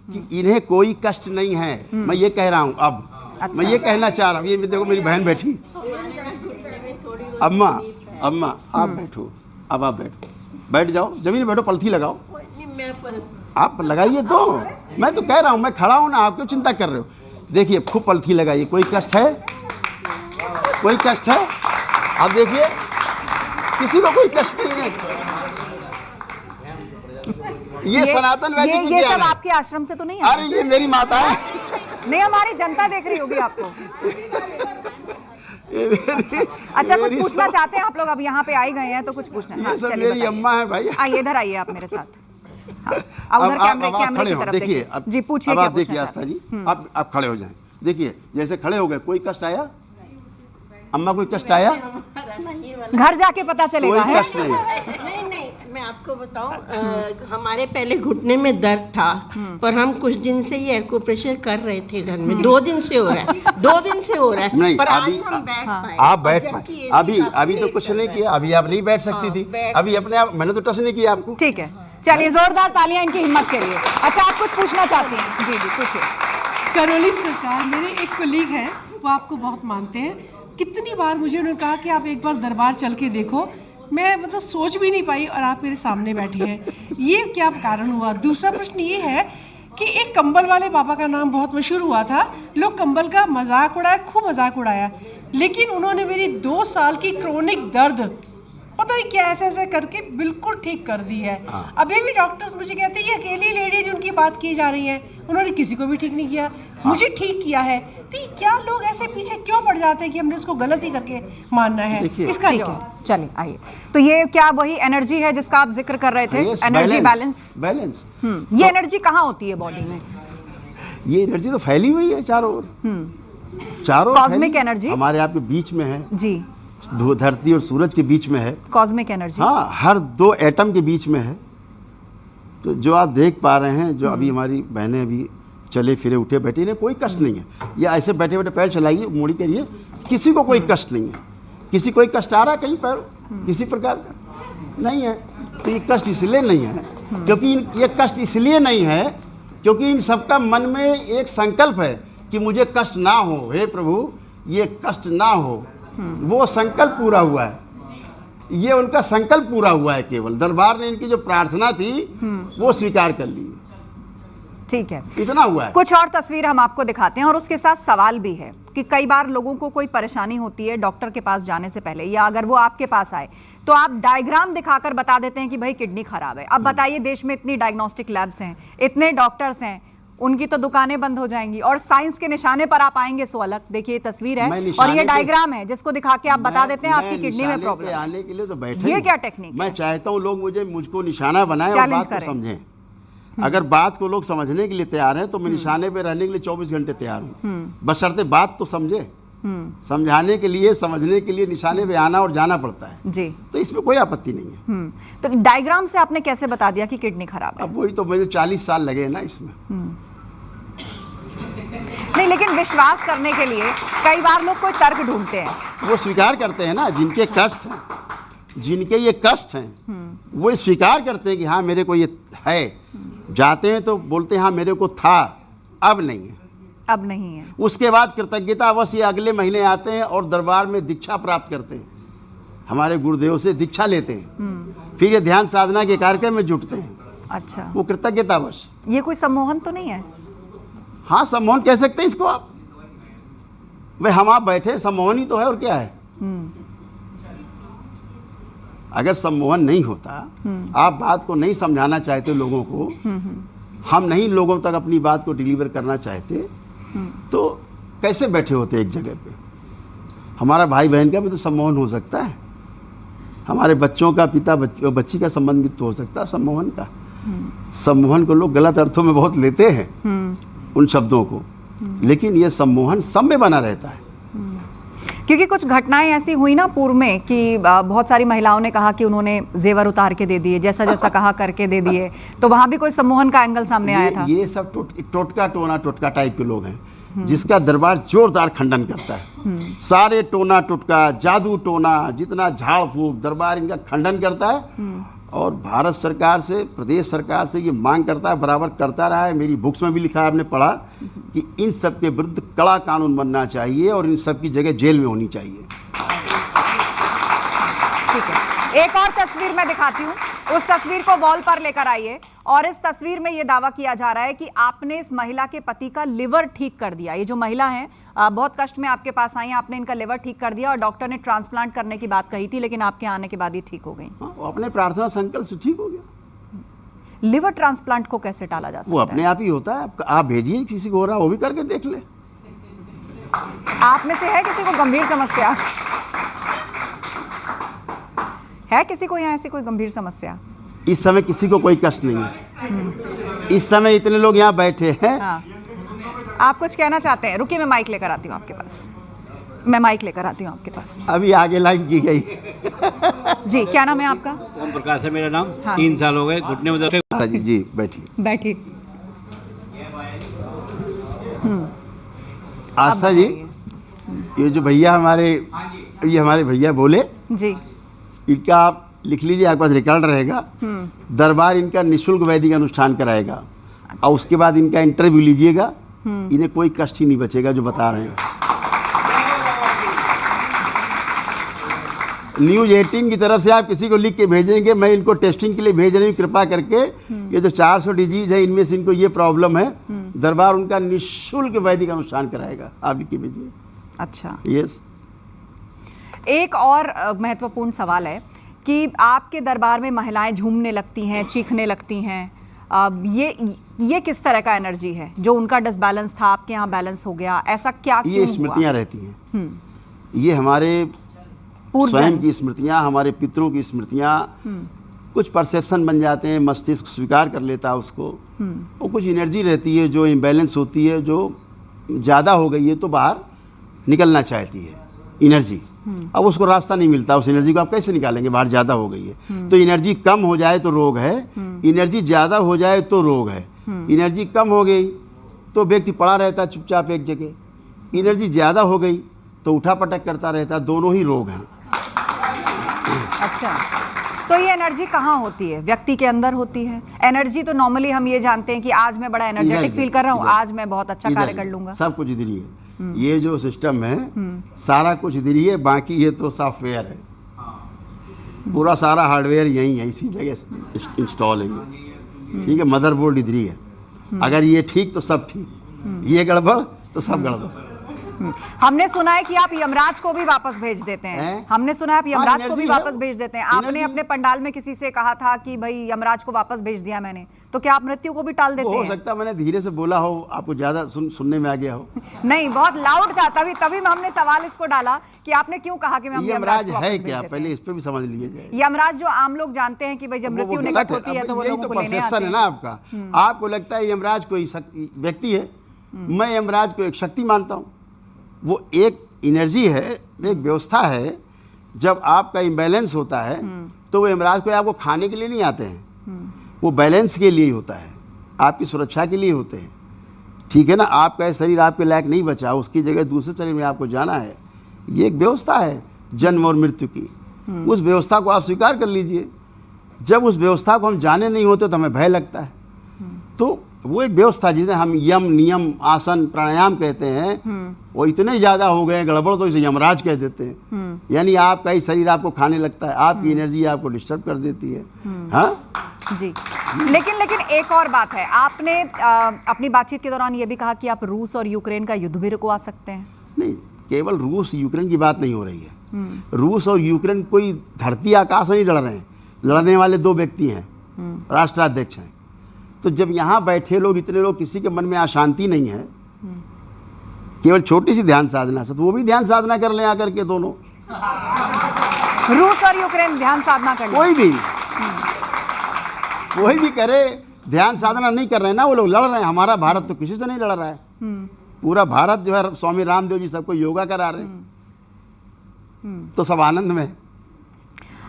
कि इन्हें कोई कष्ट नहीं है, मैं ये कह रहा हूँ। अब अच्छा। मैं ये कहना चाह रहा हूँ, ये देखो मेरी बहन बैठी। अम्मा आप बैठो, अब आप बैठ जाओ, जमीन बैठो, पलथी लगाओ। आप लगाइए तो, मैं तो कह रहा हूँ, मैं खड़ा हूँ ना, आप क्यों चिंता कर रहे हो? देखिए खूब पलथी लगाइए। कोई कष्ट है? कोई कष्ट है? आप देखिए, किसी को कोई कष्ट नहीं है। ये सनातन वैदिक ये विज्ञान सब है। आपके आश्रम से तो नहीं अरे ये मेरी माता है। नहीं, हमारी जनता देख रही होगी आपको। अच्छा, कुछ पूछना चाहते हैं आप लोग? अब यहाँ पे आए गए हैं तो कुछ पूछना है? ये सब मेरी अम्मा है भाई। आइए, इधर आइए आप मेरे साथ। हाँ, उधर कैमरे की तरफ देखिए। जी पूछिए, क्या पूछना चाहते हैं? आस्था जी, आप खड़े हो जाएं। देखिए जैसे खड़े हो गए, कोई कष्ट आया? अम्मा कोई कष्ट आया? घर जाके पता चलेगा। कोई कष्ट नहीं। नहीं, मैं आपको बताऊं, हमारे पहले घुटने में दर्द था, पर हम कुछ दिन से ये एक्यूप्रेशर कर रहे थे घर में। 2 दिन से हो रहा है, 2 दिन से हो रहा है। नहीं, पर अभी आज हम बैठ पाए। आप बैठ पाए। अभी तो कुछ नहीं किया, अभी आप नहीं बैठ सकती थी। अभी अपने आप, मैंने तो टच नहीं किया आपको। ठीक है, चलिए जोरदार तालियां इनकी हिम्मत के लिए। अच्छा, आप कुछ पूछना चाहती हैं? जी पूछिए। करौली सरकार, मेरे एक कलीग हैं, वो आपको बहुत मानते हैं। कितनी बार मुझे उन्होंने कहा कि आप एक बार दरबार चल के देखो, मैं मतलब सोच भी नहीं पाई और आप मेरे सामने बैठी हैं। ये क्या कारण हुआ? दूसरा प्रश्न ये है कि एक कंबल वाले बाबा का नाम बहुत मशहूर हुआ था, लोग कंबल का मजाक उड़ाया, खूब मजाक उड़ाया, लेकिन उन्होंने मेरी 2 साल की क्रोनिक दर्द पता नहीं क्या ऐसे करके बिल्कुल ठीक कर दी है। अभी भी डॉक्टर्स मुझे कहते हैं ये अकेली लेडीज उनकी बात की जा रही है, उन्होंने किसी को भी ठीक नहीं किया, मुझे ठीक किया है। तो ये क्या लोग ऐसे पीछे क्यों पड़ जाते हैं कि हमने इसको गलत ही करके मानना है? इसका जवाब। चलिए आइए, तो ये क्या वही एनर्जी है जिसका आप जिक्र कर रहे थे? Energy balance. ये एनर्जी कहाँ होती है बॉडी में? ये एनर्जी तो फैली हुई है चारों ओर, चारों कॉस्मिक एनर्जी हमारे आपके बीच में है जी, धरती और सूरज के बीच में है कॉस्मिक एनर्जी। हाँ, हर 2 एटम के बीच में है। तो जो आप देख पा रहे हैं, जो अभी हमारी बहनें अभी चले फिरे उठे बैठे, इन्हें कोई कष्ट नहीं है। या ऐसे बैठे बैठे पैर चलाइए, मोड़ी करिए, किसी को कोई कष्ट नहीं है। किसी कोई कष्ट आ रहा है कहीं पैर किसी प्रकार का नहीं है। तो ये कष्ट इसलिए नहीं है क्योंकि ये कष्ट इसलिए नहीं है क्योंकि इन सबका मन में एक संकल्प है कि मुझे कष्ट ना हो, हे प्रभु ये कष्ट ना हो। वो संकल्प पूरा हुआ है, ये उनका संकल्प पूरा हुआ है। केवल दरबार ने इनकी जो प्रार्थना थी वो स्वीकार कर ली। ठीक है, इतना हुआ है। कुछ और तस्वीर हम आपको दिखाते हैं और उसके साथ सवाल भी है कि कई बार लोगों को कोई परेशानी होती है डॉक्टर के पास जाने से पहले, या अगर वो आपके पास आए तो आप डायग्राम दिखाकर बता देते हैं कि भाई किडनी खराब है। अब बताइए, देश में इतनी डायग्नोस्टिक लैब्स हैं, इतने डॉक्टर्स हैं, उनकी तो दुकानें बंद हो जाएंगी और साइंस के निशाने पर आप आएंगे सो अलग। देखिए ये तस्वीर है और ये डायग्राम है जिसको दिखा के आप बता देते हैं आपकी किडनी में प्रॉब्लम। आने के लिए तो बैठे, ये क्या टेक्निक? मैं चाहता हूँ लोग मुझको निशाना बनाए और बात को समझें। अगर बात को लोग समझने के लिए तैयार हैं तो मैं निशाने पे रहने के लिए 24 घंटे तैयार हूँ, बशर्ते बात तो समझे। समझाने के लिए, समझने के लिए निशाने पे आना और जाना पड़ता है जी। तो इसमें कोई आपत्ति नहीं है। तो डायग्राम से आपने कैसे बता दिया कि किडनी खराब है? अब वही तो मुझे 40 साल लगे हैं ना इसमें। नहीं, लेकिन विश्वास करने के लिए कई बार लोग कोई तर्क ढूंढते हैं। वो स्वीकार करते हैं ना, जिनके कष्ट हैं, जिनके ये कष्ट हैं, वो स्वीकार करते हैं कि हाँ मेरे को ये है। जाते हैं तो बोलते हैं हाँ मेरे को था, अब नहीं है। अब नहीं है। उसके बाद कृतज्ञता अवश्य ये अगले महीने आते हैं और दरबार में दीक्षा प्राप्त करते हैं, हमारे गुरुदेव से दीक्षा लेते हैं, फिर ये ध्यान साधना के कार्यक्रम में जुटते हैं। अच्छा, वो कृतज्ञता अवश्य। ये कोई सम्मोहन तो नहीं है? हाँ, सम्मोहन कह सकते हैं इसको आप। भाई हम आप बैठे, सम्मोहन ही तो है, और क्या है। अगर सम्मोहन नहीं होता, आप बात को नहीं समझाना चाहते लोगों को, हम नहीं लोगों तक अपनी बात को डिलीवर करना चाहते, तो कैसे बैठे होते एक जगह पे। हमारा भाई बहन का भी तो सम्मोहन हो सकता है, हमारे बच्चों का, पिता बच्ची का संबंध भी तो हो सकता है सम्मोहन का। सम्मोहन को लोग गलत अर्थों में बहुत लेते हैं उन शब्दों को, लेकिन ये सम्मोहन सब में बना रहता है। क्योंकि कुछ घटनाएं ऐसी हुई ना पूर्व में कि बहुत सारी महिलाओं ने कहा कि उन्होंने जेवर उतार के दे दिए, जैसा जैसा कहा करके दे दिए, तो वहां भी कोई सम्मोहन का एंगल सामने आया था। ये सब टोटका टाइप के लोग हैं जिसका दरबार जोरदार खंडन करता है। सारे टोना टोटका, जादू टोना, जितना झाड़ फूक, दरबार इनका खंडन करता है और भारत सरकार से, प्रदेश सरकार से ये मांग करता है, बराबर करता रहा है। मेरी बुक्स में भी लिखा है, आपने पढ़ा, कि इन सब के विरुद्ध कड़ा कानून बनना चाहिए और इन सब की जगह जेल में होनी चाहिए। ठीक है, एक और तस्वीर मैं दिखाती हूँ, उस तस्वीर को वॉल पर लेकर आइए। और इस तस्वीर में ये दावा किया जा रहा है कि आपने इस महिला के पति का लिवर ठीक कर दिया। ये जो महिला है बहुत कष्ट में आपके पास आई, आपने इनका लिवर ठीक कर दिया और डॉक्टर ने ट्रांसप्लांट करने की बात कही थी, लेकिन आपके आने के बाद ही ठीक हो गई। अपने प्रार्थना संकल्प से ठीक हो गया। लिवर ट्रांसप्लांट को कैसे टाला जा सकता है? वो अपने आप ही होता है। आप भेजिए, किसी को हो रहा है वो भी करके देख ले। आप में से है किसी को गंभीर समस्या? है किसी को यहाँ ऐसी कोई गंभीर समस्या? इस समय किसी को कोई कष्ट नहीं है। इस समय इतने लोग यहाँ बैठे हैं। हाँ। आप कुछ कहना चाहते हैं? रुकिए, मैं माइक लेकर आती हूँ आपके पास। मैं माइक लेकर आती हूँ आपके पास। अभी आगे लाइन की गई। जी, क्या नाम है आपका? ओम प्रकाश है मेरा नाम। हाँ, 3 साल हो गए घुटने में दर्द। हाँ जी, बैठिए। बैठिए। आस्था जी, ये जो भैया हमारे, ये हमारे भैया बोले जी, इनका आप लिख लीजिए, आपके पास रिकॉर्ड रहेगा। दरबार इनका निःशुल्क वैदिक अनुष्ठान कराएगा और उसके बाद इनका इंटरव्यू लीजिएगा। इन्हें कोई कष्ट ही नहीं बचेगा जो बता रहे हैं। न्यूज़ 18 की तरफ से आप किसी को लिख के भेजेंगे, मैं इनको टेस्टिंग के लिए भेज रही हूँ, कृपा करके। ये जो 400 डिजीज है, इनमें से इनको ये प्रॉब्लम है, दरबार उनका निःशुल्क वैदिक अनुष्ठान कराएगा। आप लिख के भेजिए। अच्छा, यस। एक और महत्वपूर्ण सवाल है कि आपके दरबार में महिलाएं झूमने लगती हैं, चीखने लगती हैं। ये किस तरह का एनर्जी है? जो उनका डिसबैलेंस था आपके यहाँ बैलेंस हो गया, ऐसा क्या क्यों ये हुआ? स्मृतियाँ रहती हैं। ये हमारे स्वयं की स्मृतियाँ, हमारे पितरों की स्मृतियाँ, कुछ परसेप्शन बन जाते हैं, मस्तिष्क स्वीकार कर लेता है उसको। और कुछ एनर्जी रहती है जो इम्बैलेंस होती है, जो ज़्यादा हो गई है तो बाहर निकलना चाहती है एनर्जी। अब उसको रास्ता नहीं मिलता, उस एनर्जी को आप कैसे निकालेंगे? बाहर ज़्यादा हो गई है। तो एनर्जी कम हो जाए तो रोग है, एनर्जी ज़्यादा हो जाए तो रोग है। एनर्जी कम हो गई तो व्यक्ति पड़ा रहता है चुपचाप एक जगह, एनर्जी ज़्यादा हो गई तो उठा पटक करता रहता है। दोनों ही रोग हैं। अच्छा, तो ये एनर्जी कहाँ होती है? व्यक्ति के अंदर होती है एनर्जी? तो नॉर्मली हम ये जानते हैं कि आज मैं बड़ा एनर्जेटिक फील कर रहा हूँ, आज मैं बहुत अच्छा कार्य कर लूंगा। सब कुछ इधर ही है। ये जो सिस्टम है सारा कुछ इधर ही है, बाकी ये तो सॉफ्टवेयर है। पूरा सारा हार्डवेयर यही है, इसी जगह इंस्टॉल है ये। ठीक है, मदरबोर्ड इधर ही है। अगर ये ठीक तो सब ठीक, ये गड़बड़ तो सब गड़बड़। हमने सुना है कि आप यमराज को भी वापस भेज देते हैं। हमने सुना है आप यमराज को भी वापस भेज देते हैं। आपने अपने पंडाल में किसी से कहा था कि भाई यमराज को वापस भेज दिया मैंने, तो क्या आप मृत्यु को भी टाल देते हैं? हो सकता है मैंने धीरे से बोला हो, आपको ज्यादा सुनने में आ गया हो। नहीं, बहुत लाउड था, तभी हमने सवाल इसको डाला कि आपने क्यों कहा कि हम यमराज है क्या, पहले इस पे भी समझ लीजिए जाए। यमराज जो आम लोग जानते हैं कि भाई जब मृत्यु निकट होती है तो वो लोगों को लेने आते हैं। है ना आपका, आपको लगता है यमराज कोई व्यक्ति है, मैं यमराज को एक शक्ति मानता हूँ। वो एक एनर्जी है, एक व्यवस्था है। जब आपका इम्बैलेंस होता है तो वो यमराज को आपको खाने के लिए नहीं आते हैं, वो बैलेंस के लिए होता है, आपकी सुरक्षा के लिए होते हैं। ठीक है ना, आपका शरीर आपके लायक नहीं बचा, उसकी जगह दूसरे शरीर में आपको जाना है। ये एक व्यवस्था है जन्म और मृत्यु की। उस व्यवस्था को आप स्वीकार कर लीजिए। जब उस व्यवस्था को हम जाने नहीं होते तो हमें भय लगता है। तो वो एक व्यवस्था जिसे हम यम, नियम, आसन, प्राणायाम कहते हैं, वो इतने ज़्यादा हो गए गड़बड़ तो इसे यमराज कह देते हैं। यानी आपका ही शरीर आपको खाने लगता है, आपकी एनर्जी आपको डिस्टर्ब कर देती है। हाँ जी, लेकिन एक और बात है, आपने अपनी बातचीत के दौरान ये भी कहा कि आप रूस और यूक्रेन का युद्ध भी रुकवा सकते हैं। नहीं, केवल रूस यूक्रेन की बात नहीं हो रही है। रूस और यूक्रेन कोई धरती आकाश नहीं लड़ रहे हैं, लड़ने वाले दो व्यक्ति हैं, राष्ट्राध्यक्ष हैं। तो जब यहाँ बैठे लोग, इतने लोग, किसी के मन में अशांति नहीं है, केवल छोटी सी ध्यान साधना से, तो वो भी ध्यान साधना कर लें आकर के दोनों, रूस और यूक्रेन ध्यान साधना कर कोई भी करे। ध्यान साधना नहीं कर रहे हैं ना वो लोग, लड़ रहे हैं। हमारा भारत तो किसी से नहीं लड़ रहा है। पूरा भारत जो है स्वामी रामदेव जी सबको योगा करा रहे हैं, तो सब आनंद में।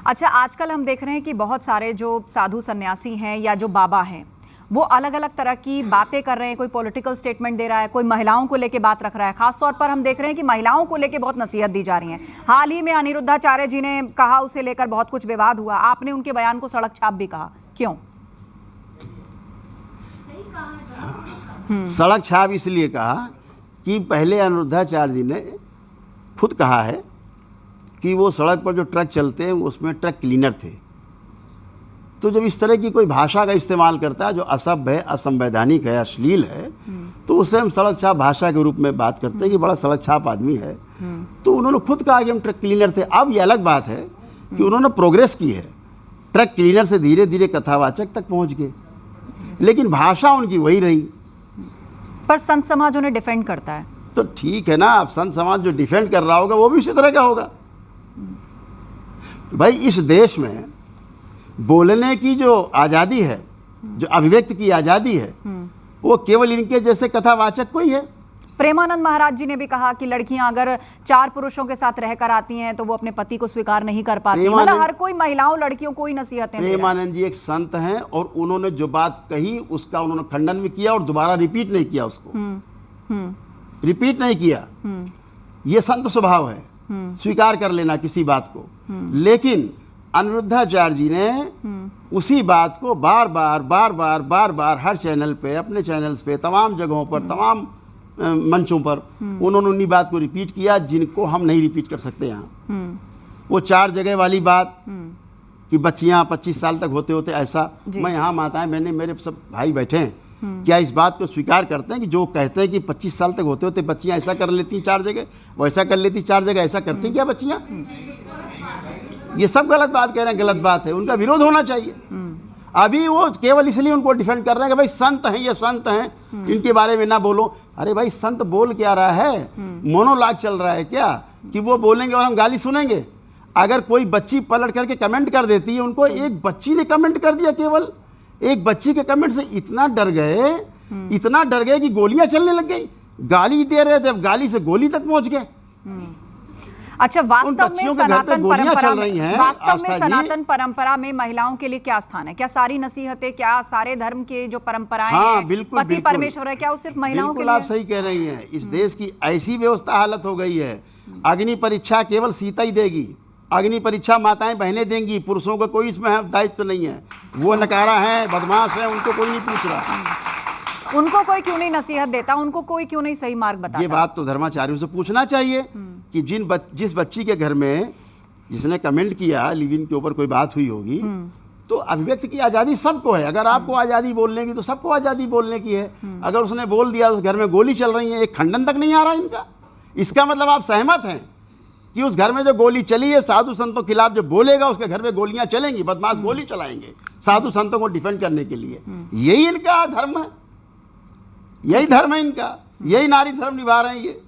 अच्छा, आजकल हम देख रहे हैं कि बहुत सारे जो साधु सन्यासी हैं या जो बाबा हैं, वो अलग अलग तरह की बातें कर रहे हैं। कोई पॉलिटिकल स्टेटमेंट दे रहा है, कोई महिलाओं को लेके बात रख रहा है। खासतौर पर हम देख रहे हैं कि महिलाओं को लेके बहुत नसीहत दी जा रही है। हाल ही में अनिरुद्धाचार्य जी ने कहा, उसे लेकर बहुत कुछ विवाद हुआ। आपने उनके बयान को सड़क छाप भी कहा, क्यों? सड़क छाप इसलिए कहा कि पहले अनिरुद्धाचार्य जी ने खुद कहा है कि वो सड़क पर जो ट्रक चलते हैं उसमें ट्रक क्लीनर थे। तो जब इस तरह की कोई भाषा का इस्तेमाल करता है जो असभ्य है, असंवैधानिक है, अश्लील है, तो उससे हम सड़क छाप भाषा के रूप में बात करते हैं कि बड़ा सड़क छाप आदमी है। तो उन्होंने खुद कहा कि हम ट्रक क्लीनर थे। अब ये अलग बात है कि उन्होंने प्रोग्रेस की है, ट्रक क्लीनर से धीरे धीरे कथावाचक तक पहुंच गए, लेकिन भाषा उनकी वही रही। पर संत समाज उन्हें डिफेंड करता है। तो ठीक है ना, अब संत समाज जो डिफेंड कर रहा होगा वो भी इसी तरह का होगा। भाई इस देश में बोलने की जो आज़ादी है, जो अभिव्यक्ति की आज़ादी है, वो केवल इनके जैसे कथावाचक को ही है। प्रेमानंद महाराज जी ने भी कहा कि लड़कियां अगर 4 पुरुषों के साथ रहकर आती हैं तो वो अपने पति को स्वीकार नहीं कर पाती। मतलब हर कोई महिलाओं लड़कियों को ही नसीहतें दे रहा है। प्रेमानंद जी एक संत हैं और उन्होंने जो बात कही उसका उन्होंने खंडन भी किया और दोबारा रिपीट नहीं किया, उसको रिपीट नहीं किया। ये संत स्वभाव है, स्वीकार कर लेना किसी बात को। लेकिन अनिरुद्धाचार्य जी ने उसी बात को बार बार हर चैनल पे, अपने चैनल्स पे, तमाम जगहों पर, तमाम मंचों पर उन्होंने उन्हीं बात को रिपीट किया जिनको हम नहीं रिपीट कर सकते यहाँ। वो 4 जगह वाली बात कि बच्चियाँ 25 साल तक होते होते ऐसा, मैं यहाँ माताएं बहनें मेरे सब भाई बैठे हैं, क्या इस बात को स्वीकार करते हैं कि जो कहते हैं कि 25 साल तक होते होते बच्चियाँ ऐसा कर लेती हैं 4 जगह, वैसा कर लेती 4 जगह, ऐसा करती हैं क्या बच्चियाँ? ये सब गलत बात कह रहे हैं, गलत बात है, उनका विरोध होना चाहिए। अभी वो केवल इसलिए उनको डिफेंड कर रहे हैं कि भाई संत हैं, ये संत हैं, इनके बारे में ना बोलो। अरे भाई संत बोल क्या रहा है? मोनोलॉग चल रहा है क्या कि वो बोलेंगे और हम गाली सुनेंगे? अगर कोई बच्ची पलट करके कमेंट कर देती है, उनको एक बच्ची ने कमेंट कर दिया, केवल एक बच्ची के कमेंट से इतना डर गए कि गोलियां चलने लग गई। गाली दे रहे थे, अब गाली से गोली तक पहुंच गए। अच्छा, वास्तव में सनातन परंपरा में महिलाओं के लिए क्या स्थान है? क्या सारी नसीहतें, क्या सारे धर्म के जो परंपराएं हैं, बिल्कुल, पति परमेश्वर है, क्या वो सिर्फ महिलाओं के लिए? आप सही कह रही हैं। इस देश की ऐसी व्यवस्था हालत हो गई है, अग्नि परीक्षा केवल सीता ही देगी, अग्नि परीक्षा माताएं बहनें देंगी, पुरुषों का कोई इसमें दायित्व नहीं है। वो नकारा है, बदमाश है, उनको कोई नहीं पूछ रहा। उनको कोई क्यों नहीं नसीहत देता? उनको कोई क्यों नहीं सही मार्ग बताता? ये बात तो धर्माचार्यों से पूछना चाहिए कि जिस बच्ची के घर में जिसने कमेंट किया, लिव इन के ऊपर कोई बात हुई होगी, तो अभिव्यक्ति की आज़ादी सबको है। अगर आपको आज़ादी बोलने की तो सबको आज़ादी बोलने की है। अगर उसने बोल दिया तो घर में गोली चल रही है, एक खंडन तक नहीं आ रहा इनका। इसका मतलब आप सहमत हैं कि उस घर में जो गोली चली है, साधु संतों के खिलाफ जो बोलेगा उसके घर में गोलियां चलेंगी, बदमाश गोली चलाएंगे साधु संतों को डिफेंड करने के लिए। यही इनका धर्म है, यही धर्म है इनका, यही नारी धर्म निभा रहे हैं। ये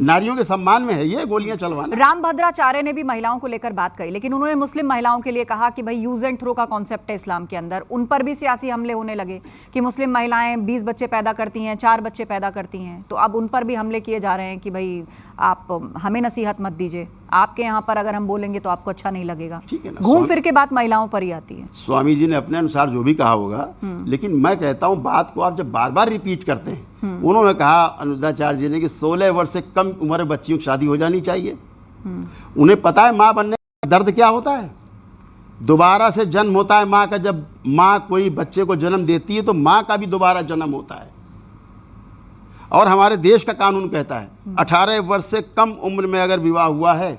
नारियों के सम्मान में है ये गोलियां चलवाना। रामभद्राचार्य ने भी महिलाओं को लेकर बात कही, लेकिन उन्होंने मुस्लिम महिलाओं के लिए कहा कि भाई यूज एंड थ्रो का कॉन्सेप्ट है इस्लाम के अंदर। उन पर भी सियासी हमले होने लगे कि मुस्लिम महिलाएं 20 बच्चे पैदा करती हैं, 4 बच्चे पैदा करती हैं, तो अब उन पर भी हमले किए जा रहे हैं कि भाई आप हमें नसीहत मत दीजिए, आपके यहाँ पर अगर हम बोलेंगे तो आपको अच्छा नहीं लगेगा। ठीक है ना, घूम फिर के बात महिलाओं पर ही आती है। स्वामी जी ने अपने अनुसार जो भी कहा होगा, लेकिन मैं कहता हूं बात को आप जब बार बार रिपीट करते हैं, उन्होंने कहा अनुरुद्धाचार्य जी ने कि 16 वर्ष से कम उम्र बच्चियों की शादी हो जानी चाहिए। उन्हें पता है माँ बनने का दर्द क्या होता है, दोबारा से जन्म होता है माँ का। जब माँ कोई बच्चे को जन्म देती है तो माँ का भी दोबारा जन्म होता है। और हमारे देश का कानून कहता है 18 वर्ष से कम उम्र में अगर विवाह हुआ है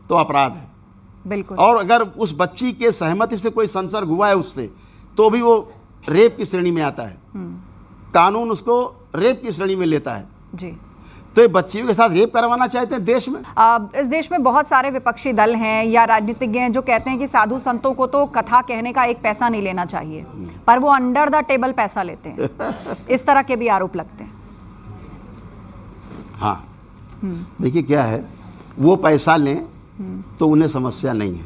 तो अपराध है। बिल्कुल। और अगर उस बच्ची के सहमति से कोई संसर्ग हुआ है उससे, तो भी वो रेप की श्रेणी में आता है। कानून उसको रेप की श्रेणी में लेता है। जी। तो ये बच्चियों के साथ रेप करवाना चाहते हैं देश में। इस देश में बहुत सारे विपक्षी दल हैं या राजनीतिज्ञ हैं जो कहते हैं कि साधु संतों को तो कथा कहने का एक पैसा नहीं लेना चाहिए, पर वो अंडर द टेबल पैसा लेते हैं। इस तरह के भी आरोप लगते हैं। हाँ, देखिए क्या है, वो पैसा लें तो उन्हें समस्या नहीं है।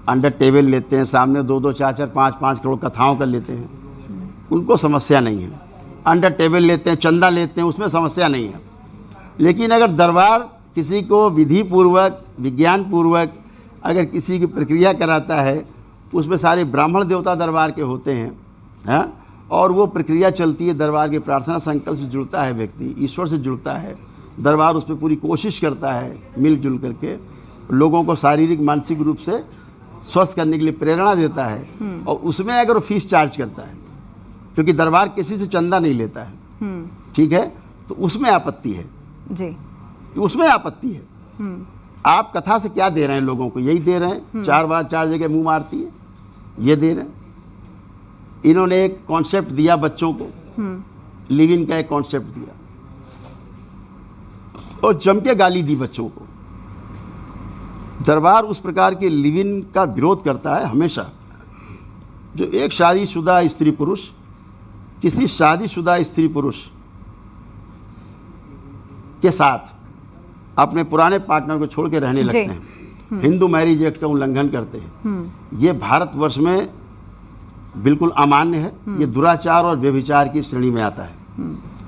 अंडर टेबल लेते हैं, सामने 2-2, 4-4, 5-5 करोड़ कथाओं कर लेते हैं, उनको समस्या नहीं है। अंडर टेबल लेते हैं, चंदा लेते हैं, उसमें समस्या नहीं है। लेकिन अगर दरबार किसी को विधि पूर्वक, विज्ञान पूर्वक अगर किसी की प्रक्रिया कराता है, उसमें सारे ब्राह्मण देवता दरबार के होते हैं, हाँ, और वो प्रक्रिया चलती है, दरबार के प्रार्थना संकल्प से जुड़ता है व्यक्ति, ईश्वर से जुड़ता है, दरबार उस पर पूरी कोशिश करता है मिलजुल करके लोगों को शारीरिक मानसिक रूप से स्वस्थ करने के लिए प्रेरणा देता है, और उसमें अगर वो फीस चार्ज करता है, क्योंकि दरबार किसी से चंदा नहीं लेता है, ठीक है, तो उसमें आपत्ति है जी, उसमें आपत्ति है। आप कथा से क्या दे रहे हैं लोगों को? यही दे रहे हैं, 4 बार 4 जगह मुंह मारती है, ये दे रहे हैं। इन्होंने एक कॉन्सेप्ट दिया बच्चों को, लिव इन का एक कॉन्सेप्ट दिया और जम के गाली दी बच्चों को। दरबार उस प्रकार के लिव इन का विरोध करता है हमेशा। जो एक शादीशुदा स्त्री पुरुष किसी शादीशुदा स्त्री पुरुष के साथ अपने पुराने पार्टनर को छोड़ के रहने लगते हैं, हिंदू मैरिज एक्ट का उल्लंघन करते हैं, ये भारतवर्ष में बिल्कुल अमान्य है। ये दुराचार और व्यभिचार की श्रेणी में आता है।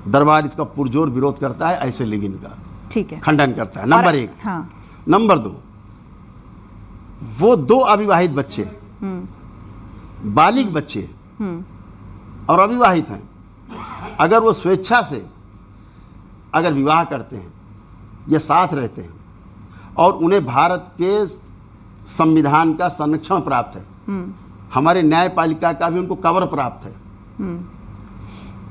दरबार इसका पुरजोर विरोध करता है, ऐसे लिव इन का ठीक है, खंडन करता है। नंबर 1। हाँ। नंबर 2, वो 2 अविवाहित बच्चे, बालिग बच्चे और अविवाहित हैं, अगर वो स्वेच्छा से अगर विवाह करते हैं या साथ रहते हैं और उन्हें भारत के संविधान का संरक्षण प्राप्त है, हमारे न्यायपालिका का भी उनको कवर प्राप्त है,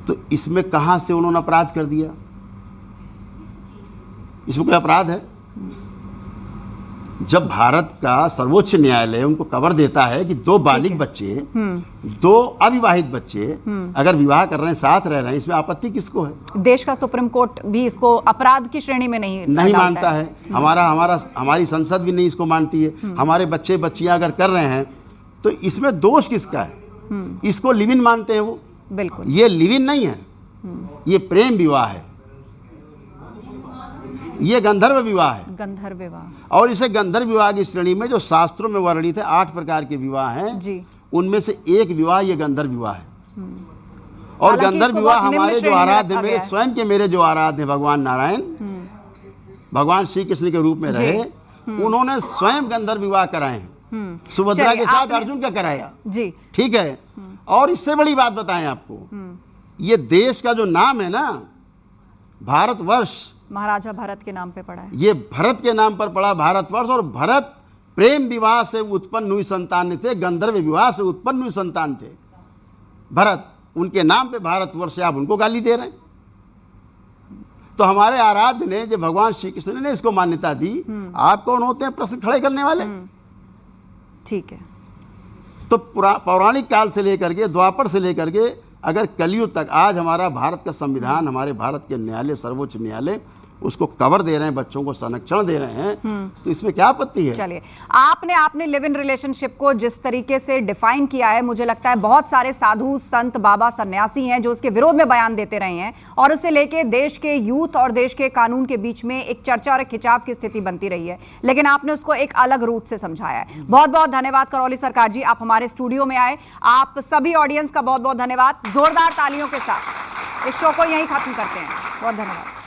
तो इसमें कहां से उन्होंने अपराध कर दिया? इसमें कोई अपराध है? जब भारत का सर्वोच्च न्यायालय उनको कवर देता है कि 2 बालिग बच्चे, 2 अविवाहित बच्चे अगर विवाह कर रहे हैं, साथ रह रहे हैं, इसमें आपत्ति किसको है? देश का सुप्रीम कोर्ट भी इसको अपराध की श्रेणी में नहीं मानता है। हमारी संसद भी नहीं इसको मानती है। हमारे बच्चे बच्चियां अगर कर रहे हैं तो इसमें दोष किसका है? इसको लिव इन मानते हैं वो। बिल्कुल, ये लिव इन नहीं है, ये प्रेम विवाह है, ये गंधर्व विवाह है। गंधर्व विवाह। और इसे गंधर्व विवाह की श्रेणी में जो शास्त्रों में वर्णित है 8 प्रकार के विवाह हैं जी, उनमें से एक विवाह ये गंधर्व विवाह है। और गंधर्व विवाह हमारे जो आराध्य, मेरे स्वयं के मेरे जो आराध्य भगवान नारायण, भगवान श्री कृष्ण के रूप में रहे, उन्होंने स्वयं गंधर्व विवाह कराए हैं। सुभद्रा के साथ अर्जुन का कराया जी, ठीक है। और इससे बड़ी बात बताएं आपको, ये देश का जो नाम है ना, भारतवर्ष, महाराजा भरत के नाम पे पड़ा है। ये भरत के नाम पर पड़ा भारतवर्ष। और भरत प्रेम विवाह से उत्पन्न हुई संतान थे, गंधर्व विवाह से उत्पन्न हुई संतान थे भरत। उनके नाम पे भारतवर्ष से आप उनको गाली दे रहे हैं। तो हमारे आराध्य ने, जो भगवान श्री कृष्ण ने इसको मान्यता दी, आप कौन होते हैं प्रश्न खड़े करने वाले? ठीक है। तो पौराणिक काल से लेकर के, द्वापर से लेकर के अगर कलयुग तक आज हमारा भारत का संविधान, हमारे भारत के न्यायालय, सर्वोच्च न्यायालय उसको कवर दे रहे हैं, बच्चों को संरक्षण दे रहे हैं, तो इसमें क्या आपत्ति है? चलिए, आपने लिव इन रिलेशनशिप को जिस तरीके से डिफाइन किया है, मुझे लगता है बहुत सारे साधु संत बाबा सन्यासी हैं जो उसके विरोध में बयान देते रहे हैं और उसे लेके देश के यूथ और देश के कानून के बीच में एक चर्चा और एक खिंचाव की स्थिति बनती रही है, लेकिन आपने उसको एक अलग रूट से समझाया है। बहुत बहुत धन्यवाद करौली सरकार जी, आप हमारे स्टूडियो में आए। आप सभी ऑडियंस का बहुत बहुत धन्यवाद। जोरदार तालियों के साथ इस शो को यहीं खत्म करते हैं। बहुत धन्यवाद।